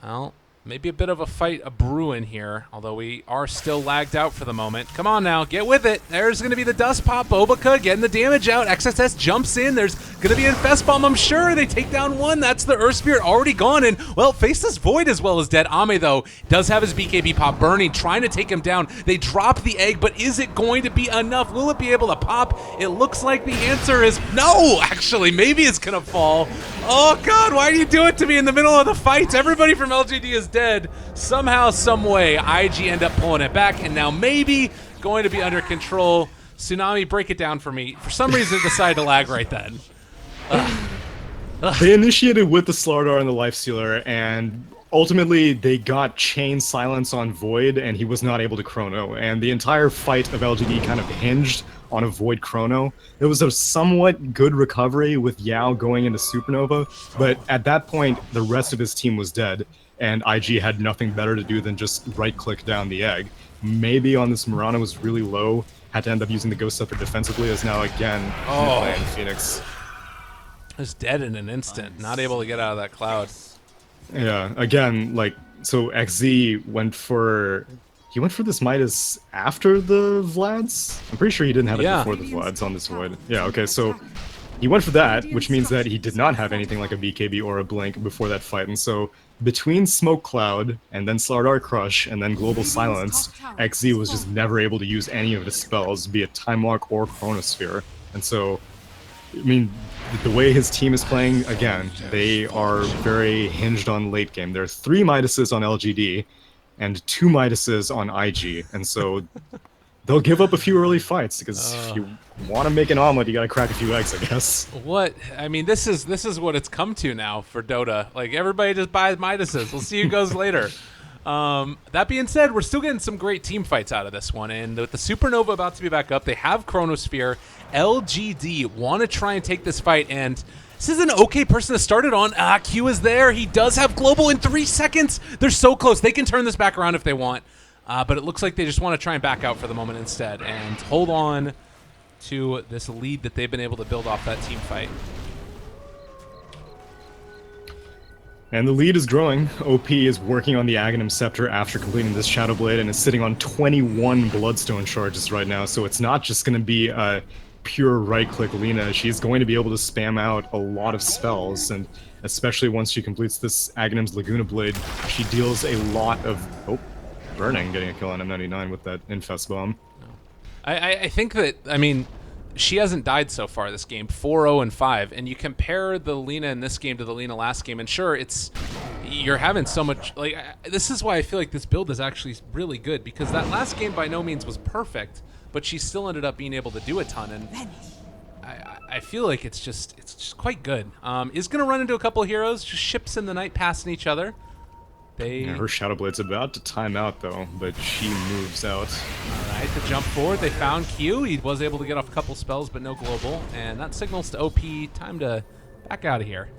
well, maybe a bit of a fight a brewing here, although we are still lagged out for the moment. Come on now, get with it. There's going to be the dust pop. Bobica getting the damage out. XSS jumps in. There's going to be an Infest Bomb, I'm sure. They take down one. That's the Earth Spirit already gone. And, well, Faceless Void as well as dead. Ame, though, does have his BKB pop burning, trying to take him down. They drop the egg, but is it going to be enough? Will it be able to pop? It looks like the answer is no, actually. Maybe it's going to fall. Oh, God, why do you do it to me in the middle of the fight? Everybody from LGD is dead. Somehow, some way, IG end up pulling it back, and now maybe going to be under control. Tsunami, break it down for me. For some reason, it decided to lag right then. They initiated with the Slardar and the Lifestealer, and ultimately they got Chain Silence on Void, and he was not able to Chrono. And the entire fight of LGD kind of hinged on a Void Chrono. It was a somewhat good recovery with Yao going into Supernova, but at that point, the rest of his team was dead, and IG had nothing better to do than just right-click down the egg. Maybe on this Murana was really low, had to end up using the Ghost Scepter defensively, as now again playing Phoenix. Just dead in an instant, not able to get out of that cloud. Yeah, again, like, so XZ went for... He went for this Midas after the Vlads? I'm pretty sure he didn't have it before the Vlads on this Void. Yeah, okay, so he went for that, which means that he did not have anything like a BKB or a Blink before that fight, and so between Smoke Cloud, and then Slardar Crush, and then Global Silence, XZ was just never able to use any of his spells, be it Time Lock or Chronosphere. And so, I mean, the way his team is playing, again, they are very hinged on late game. There are 3 Midases on LGD, and 2 Midases on IG, and so they'll give up a few early fights, because if you want to make an omelet, you gotta crack a few eggs, I guess. What? I mean, this is what it's come to now for Dota. Like, everybody just buys Midases. We'll see who goes later. That being said, we're still getting some great team fights out of this one, and with the Supernova about to be back up, they have Chronosphere. LGD want to try and take this fight, and this is an okay person to start it on. Q is there. He does have Global in 3 seconds. They're so close. They can turn this back around if they want, but it looks like they just want to try and back out for the moment instead and hold on to this lead that they've been able to build off that team fight. And the lead is growing. OP is working on the Aghanim Scepter after completing this Shadow Blade and is sitting on 21 Bloodstone charges right now, so it's not just going to be a pure right-click Lina. She's going to be able to spam out a lot of spells, and especially once she completes this Aghanim's Laguna Blade, she deals a lot of... Oh, Burning getting a kill on M99 with that Infest Bomb. I think that, I mean, she hasn't died so far this game, 4-0 and 5, and you compare the Lina in this game to the Lina last game, and sure, you're having so much, like, this is why I feel like this build is actually really good, because that last game by no means was perfect, but she still ended up being able to do a ton, and I feel like it's just quite good. Is going to run into a couple of heroes, just ships in the night passing each other. Yeah, her Shadow Blade's about to time out, though, but she moves out. All right, the jump forward, they found Q. He was able to get off a couple spells, but no global, and that signals to OP, time to back out of here.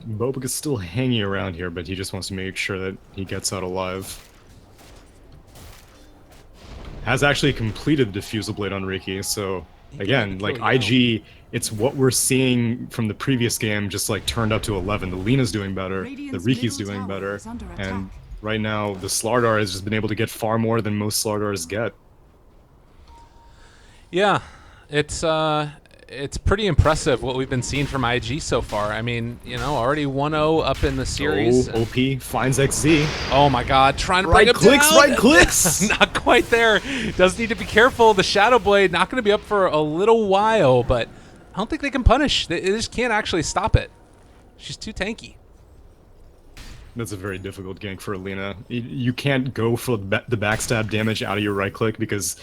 Bobik is still hanging around here, but he just wants to make sure that he gets out alive. Has actually completed the Diffusal Blade on Riki, so again, like IG, it's what we're seeing from the previous game, just like turned up to 11. The Lina's doing better, the Riki's doing better, and right now the Slardar has just been able to get far more than most Slardars get. Yeah, it's pretty impressive what we've been seeing from IG so far. I mean, you know, already 1-0 up in the series. Oh, OP finds XZ. Oh my God, trying to bring him down. Right clicks! Not quite there. Does need to be careful. The Shadow Blade not going to be up for a little while, but I don't think they can punish. They just can't actually stop it. She's too tanky. That's a very difficult gank for Alina. You can't go for the backstab damage out of your right click, because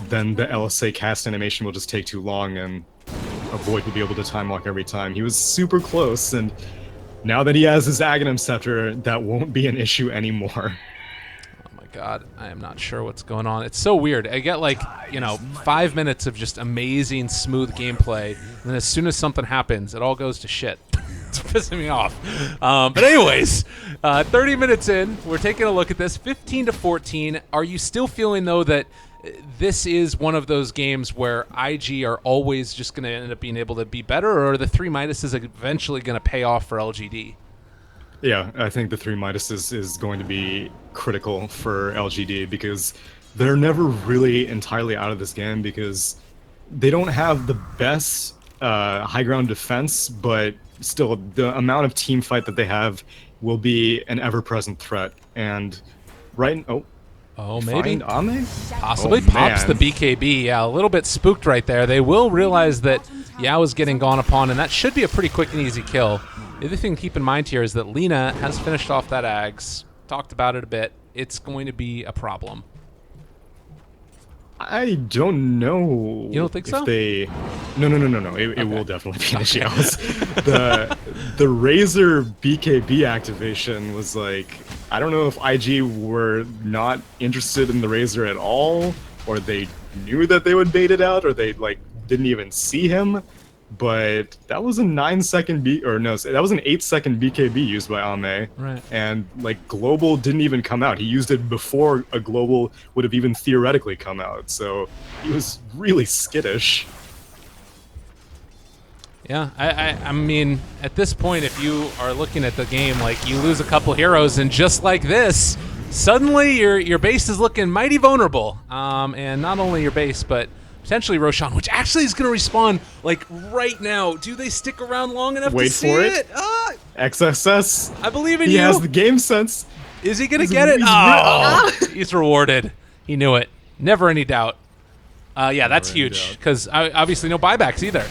then the LSA cast animation will just take too long and a Void will be able to time lock every time. He was super close, and now that he has his Aghanim Scepter, that won't be an issue anymore. God, I am not sure what's going on. It's so weird. I get like, 5 minutes of just amazing, smooth gameplay, and then as soon as something happens, it all goes to shit. It's pissing me off. But anyways, 30 minutes in, we're taking a look at this, 15-14. Are you still feeling, though, that this is one of those games where IG are always just going to end up being able to be better, or are the 3 minuses eventually going to pay off for LGD? Yeah, I think the 3 minuses is going to be critical for LGD because they're never really entirely out of this game because they don't have the best high ground defense, but still the amount of team fight that they have will be an ever-present threat. And Maybe. find Ame? Possibly Oh, pops the man. BKB. Yeah, a little bit spooked right there. They will realize that Yao is getting gone upon, and that should be a pretty quick and easy kill. The other thing to keep in mind here is that Lina has finished off that Ags. Talked about it a bit. It's going to be a problem. I don't know. You don't think so? No. It will definitely be initials. The Razor BKB activation was like, I don't know if IG were not interested in the Razor at all, or they knew that they would bait it out, or they like didn't even see him. But that was a 9-second that was an 8-second BKB used by Ame. Right. And like Global didn't even come out. He used it before a Global would have even theoretically come out. So he was really skittish. Yeah, I mean, at this point, if you are looking at the game, like, you lose a couple heroes, and just like this, suddenly your base is looking mighty vulnerable. And not only your base, but potentially Roshan, which actually is going to respawn, like, right now. Do they stick around long enough to see it? XSS. I believe in he you. He has the game sense. Is he going to get it? He's rewarded. He knew it. Never any doubt. Yeah, that's huge, because obviously no buybacks either.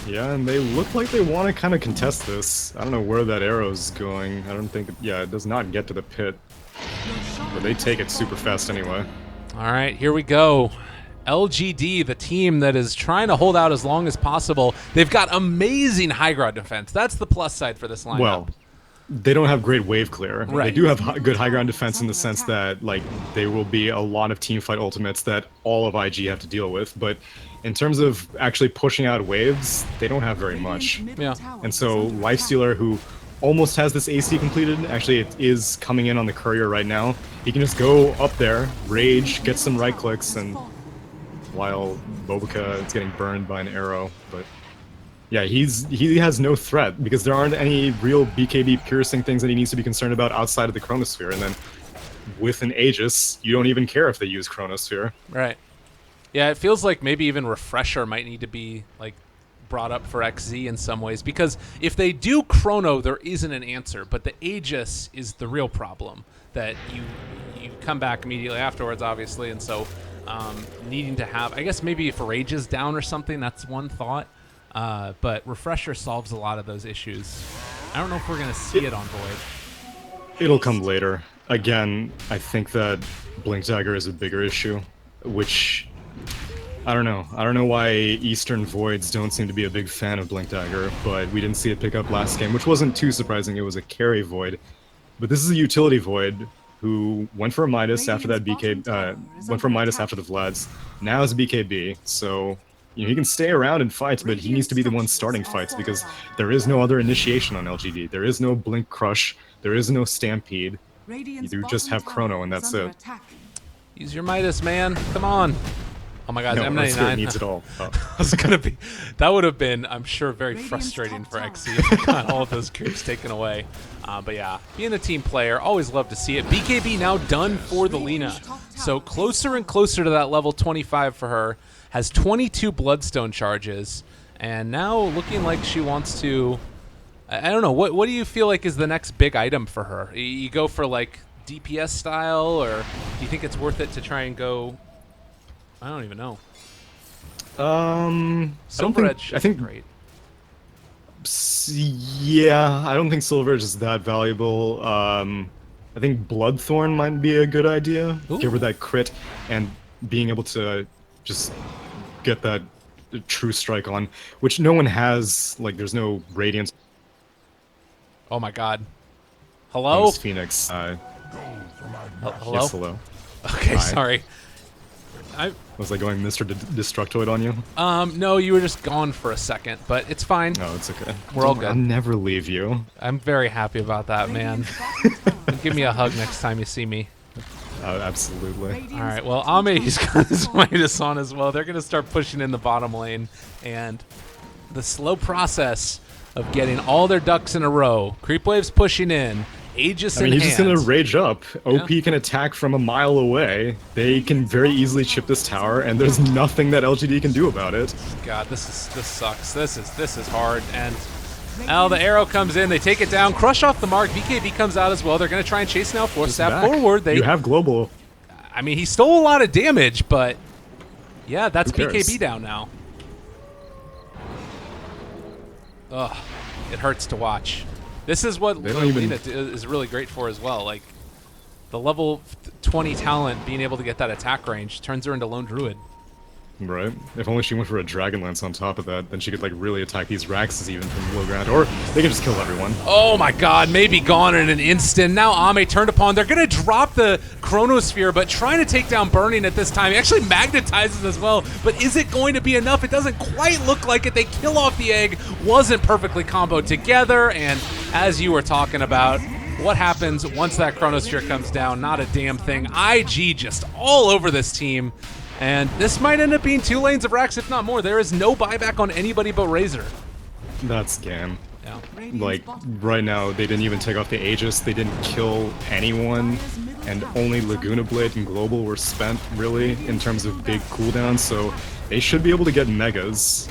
Yeah, and they look like they want to kind of contest this. I don't know where that arrow's going. I don't think... Yeah, it does not get to the pit. But they take it super fast anyway. All right, here we go. LGD, the team that is trying to hold out as long as possible. They've got amazing high ground defense. That's the plus side for this lineup. Well, they don't have great wave clear. Right. They do have good high ground defense in the sense that like there will be a lot of teamfight ultimates that all of IG have to deal with. But in terms of actually pushing out waves, they don't have very much. Yeah. And so Lifestealer, who almost has this AC completed, actually it is coming in on the courier right now. He can just go up there, rage, get some right clicks, and while Bobica is getting burned by an arrow. But yeah, he has no threat because there aren't any real BKB piercing things that he needs to be concerned about outside of the Chronosphere. And then with an Aegis, you don't even care if they use Chronosphere. Right. Yeah, it feels like maybe even Refresher might need to be like brought up for XZ in some ways, because if they do Chrono, there isn't an answer, but the Aegis is the real problem that you come back immediately afterwards, obviously, and so needing to have, I guess maybe if Rage is down or something, that's one thought, but Refresher solves a lot of those issues. I don't know if we're going to see it on Void. It'll come later. Again, I think that Blink Dagger is a bigger issue, which... I don't know. I don't know why Eastern Voids don't seem to be a big fan of Blink Dagger, but we didn't see it pick up last game, which wasn't too surprising. It was a carry Void. But this is a utility Void who went for a Midas after that went for a Midas after the Vlads. Now is a BKB, so you know, he can stay around and fight, but he needs to be the one starting fights because there is no other initiation on LGD. There is no Blink Crush. There is no Stampede. You just have Chrono, and that's it. Use your Midas, man. Come on. Oh my God, no, M99 needs it all. Oh. was gonna be. That would have been, I'm sure, very frustrating for XC if they got all of those creeps taken away. But yeah, being a team player, always love to see it. BKB now done for the Lina, so closer and closer to that level 25 for her. Has 22 Bloodstone charges, and now looking like she wants to. I don't know. What do you feel like is the next big item for her? You go for like DPS style, or do you think it's worth it to try and go? I don't even know. Silver Edge, I think great. Yeah, I don't think Silver Edge is that valuable. I think Bloodthorn might be a good idea. Ooh. Give her that crit and being able to just get that true strike on, which no one has. Like, there's no Radiance. Oh my God. Hello? This Phoenix. Hello? Yes, hello. Okay, Hi. sorry. Was I going Mr. Destructoid on you? No, you were just gone for a second, but it's fine. No, it's okay. We're all Don't worry, I'll good. never leave you. I'm very happy about that, man. Give me a hug next time you see me. Absolutely. All right, well, Ame's got his Midas on as well. They're going to start pushing in the bottom lane, and the slow process of getting all their ducks in a row. Creep Wave's pushing in. Aegis I mean, in he's just gonna hand. rage up. OP Yeah. can attack from a mile away. They can very easily chip this tower, and there's nothing that LGD can do about it. God, this sucks. This is hard. And now the arrow comes in. They take it down. Crush off the mark. BKB comes out as well. They're going to try and chase now. Force that Back. forward. You have global. I mean, he stole a lot of damage, but yeah, that's Who cares? BKB down now. Ugh, it hurts to watch. This is what They don't even- Lena is really great for as well. Like the level 20 talent being able to get that attack range turns her into Lone Druid. Right. If only she went for a Dragon Lance on top of that, then she could like really attack these Raxes even from low ground, or they could just kill everyone. Oh my god, maybe gone in an instant. Now Ame turned upon. They're going to drop the Chronosphere, but trying to take down Burning at this time. He actually magnetizes as well, but is it going to be enough? It doesn't quite look like it. They kill off the egg. Wasn't perfectly comboed together, and as you were talking about, what happens once that Chronosphere comes down? Not a damn thing. IG just all over this team. And this might end up being 2 lanes of Rax, if not more. There is no buyback on anybody but Razor. That's scam. Yeah. Like, right now, they didn't even take off the Aegis, they didn't kill anyone, and only Laguna Blade and Global were spent, really, in terms of big cooldowns, so they should be able to get Megas.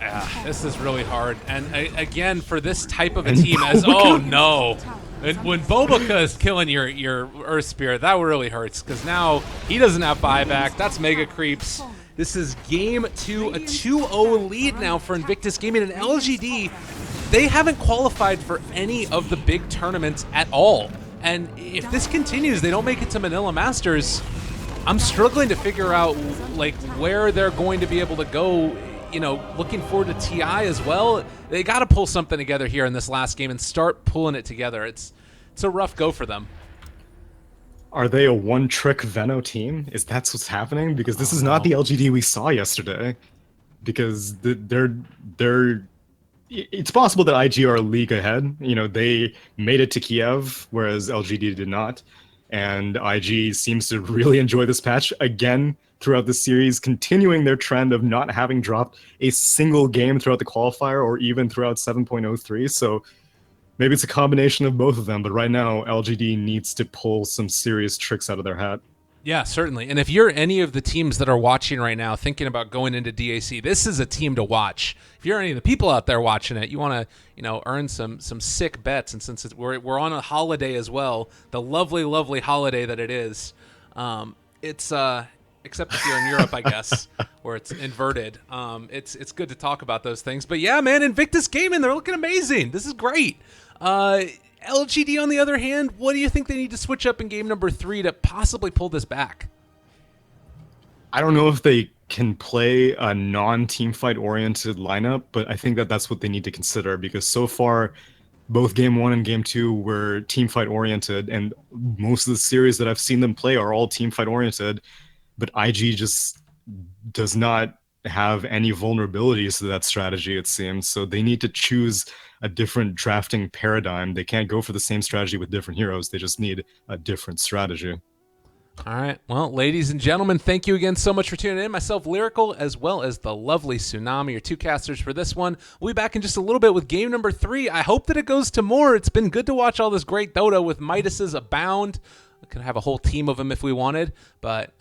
Yeah, this is really hard. And again, for this type of a And team, as Bobica. oh no, and when Bobica is killing your Earth Spirit, that really hurts because now he doesn't have buyback. That's mega creeps. This is game 2, a 2-0 lead now for Invictus Gaming and LGD. They haven't qualified for any of the big tournaments at all. And if this continues, they don't make it to Manila Masters. I'm struggling to figure out like where they're going to be able to go. You know, looking forward to TI as well. They got to pull something together here in this last game and start pulling it together. It's a rough go for them. Are they a one-trick Veno team? Is that what's happening? Because this is not the LGD we saw yesterday. Because it's possible that IG are a league ahead. You know, they made it to Kiev, whereas LGD did not. And IG seems to really enjoy this patch again throughout the series, continuing their trend of not having dropped a single game throughout the qualifier or even throughout 7.03. So maybe it's a combination of both of them, but right now LGD needs to pull some serious tricks out of their hat. Yeah, certainly. And if you're any of the teams that are watching right now, thinking about going into DAC, this is a team to watch. If you're any of the people out there watching it, you want to, earn some sick bets. And since we're on a holiday as well, the lovely, lovely holiday that it is, it's except if you're in Europe, I guess, where it's inverted. It's good to talk about those things. But yeah, man, Invictus Gaming, they're looking amazing. This is great. LGD, on the other hand, what do you think they need to switch up in game number 3 to possibly pull this back? I don't know if they can play a non-team fight oriented lineup, but I think that that's what they need to consider, because so far both game 1 and game 2 were team fight oriented, and most of the series that I've seen them play are all team fight oriented, but IG just does not have any vulnerabilities to that strategy, it seems. So they need to choose a different drafting paradigm. They can't go for the same strategy with different heroes. They just need a different strategy. All right. Well, ladies and gentlemen, thank you again so much for tuning in. Myself, Lyrical, as well as the lovely Tsunami, your 2 casters for this one. We'll be back in just a little bit with game number 3. I hope that it goes to more. It's been good to watch all this great Dota with Midases abound. We could have a whole team of them if we wanted, but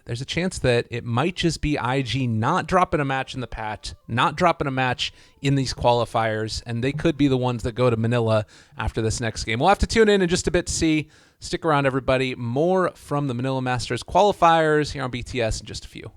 there's a chance that it might just be IG not dropping a match in the patch, not dropping a match in these qualifiers, and they could be the ones that go to Manila after this next game. We'll have to tune in just a bit to see. Stick around, everybody. More from the Manila Masters qualifiers here on BTS in just a few.